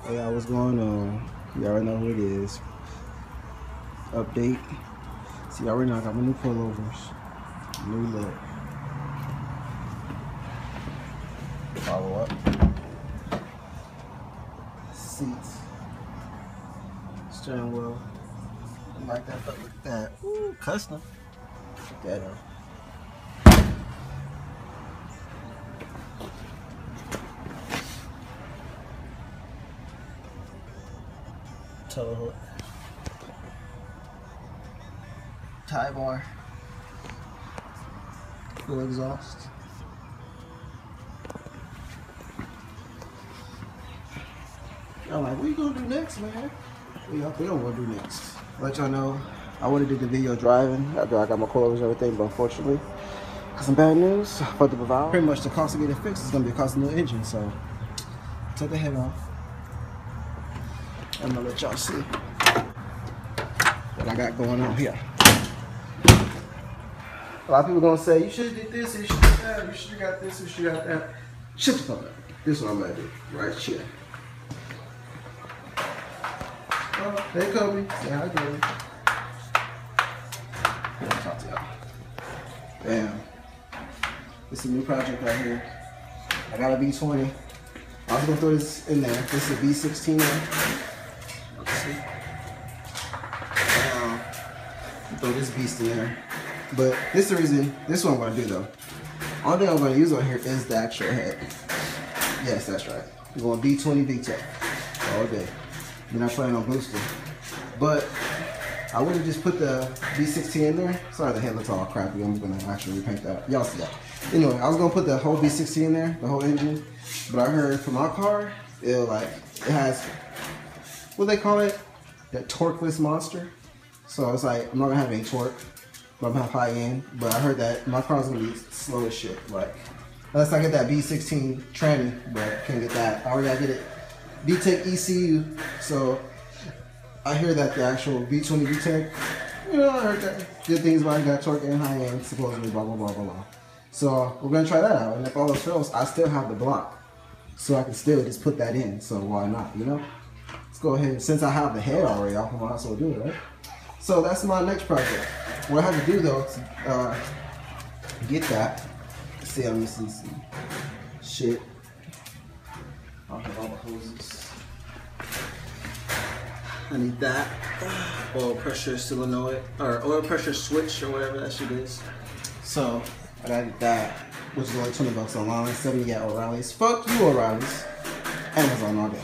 Hey, what's going on? You already know who it is. Update. See, I already know I got my new pullovers. New look. Follow up. Seats. Steering wheel. Like that, but look at that. Ooh, custom. Check that out. Tow hook. Tie bar. Full exhaust. I'm like, what you gonna do next, man? What y'all think I'm gonna do next? Let y'all know, I would have did the video driving after I got my coilovers and everything, but unfortunately, got some bad news for the valve. Pretty much the cost of getting it fixed is gonna be a cost of new engine, so took the head off. I'm gonna let y'all see what I got going on here. A lot of people gonna say, you should have did this, you should have did that, you should have got this, you should have got that. Shut the fuck up. This is what I'm gonna do, right here. Oh, hey Kobe. Say hi, Kobe. I'll talk to y'all. Bam. This is a new project right here. I got a B20. I was gonna throw this in there. This is a B16A. Let's see. Throw this beast in there. But this is the reason, this is what I'm gonna do though. Only thing I'm gonna use on here is the actual head. Yes, that's right. We're going B20 VTEC all day. We're not playing on booster. But I would have just put the B16 in there. Sorry, the head looks all crappy. I'm gonna actually repaint that. Y'all see that. Anyway, I was gonna put the whole B16 in there, the whole engine. But I heard from my car, it has, what they call it? That torqueless monster. So it's like, I'm not gonna have any torque, but I'm gonna have high end. But I heard that my car's gonna be slow as shit. Like, unless I get that B16 Tranny, but I can't get that. I already gotta get it. VTEC ECU, so I hear that the actual B20 VTEC, you know, I heard that good things about it, got torque and high end, supposedly, blah, blah, blah, blah, blah. So we're gonna try that out, and if all else fails, I still have the block, so I can still just put that in, so why not, you know? Let's go ahead, since I have the head already, I might as well do it, right? So that's my next project. What I have to do though, to get that, let's see, I'm missing some shit. I'll have all the hoses. I need that. Oil pressure solenoid, or oil pressure switch, or whatever that shit is. So, I gotta get that, which is only 20 bucks online, 70 at O'Reilly's. Fuck you, O'Reilly's. Amazon all day.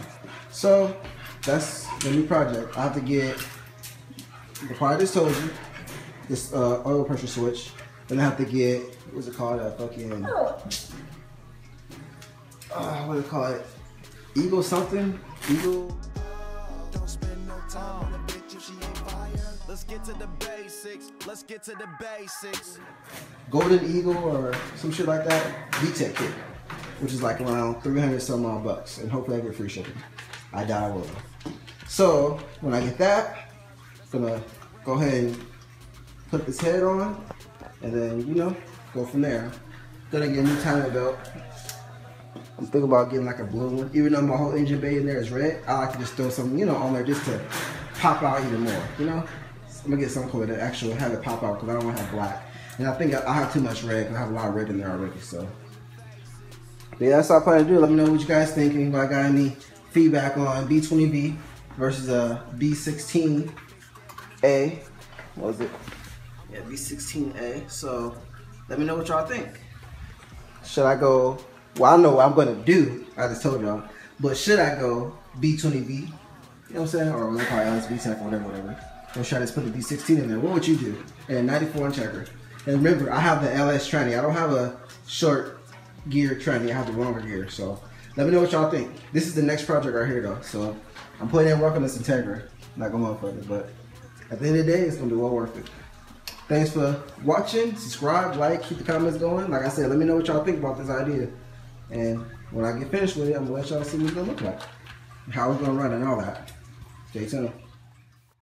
So, that's the new project. I have to get the part I just told you, this oil pressure switch. Then I have to get, what's it called? Fucking, what do they call it? Eagle something? Eagle? Don't spend no time on a bitch if she ain't fire. Let's get to the basics. Let's get to the basics. Golden Eagle or some shit like that. VTEC kit, which is like around 300 some odd bucks, and hopefully I get free shipping. I doubt I will. So when I get that, I'm gonna go ahead and put this head on, and then you know go from there. Gonna get a new timing belt. I'm thinking about getting like a blue one. Even though my whole engine bay in there is red, I like to just throw something, you know, on there just to pop out even more, you know? I'm gonna get some color that actually have it pop out because I don't want to have black. And I think I have too much red because I have a lot of red in there already, so. But yeah, that's all I plan to do. Let me know what you guys think. Anybody got any feedback on B20V versus a B16A? What was it? Yeah, B16A. So let me know what y'all think. Should I go? Well, I know what I'm gonna do. I just told y'all. But should I go B20V? You know what I'm saying? Or we'll call it LS VTEC or whatever. Or should I just put the B16 in there? What would you do? And 94 Integra. And remember, I have the LS Tranny. I don't have a short gear Tranny. I have the longer gear. So let me know what y'all think. This is the next project right here though. So I'm putting in work on this Integra. Not gonna motherfucker, but at the end of the day, it's gonna be well worth it. Thanks for watching. Subscribe, like, keep the comments going. Like I said, let me know what y'all think about this idea. And when I get finished with it, I'm gonna let y'all see what it's gonna look like, how it's gonna run and all that. Stay tuned.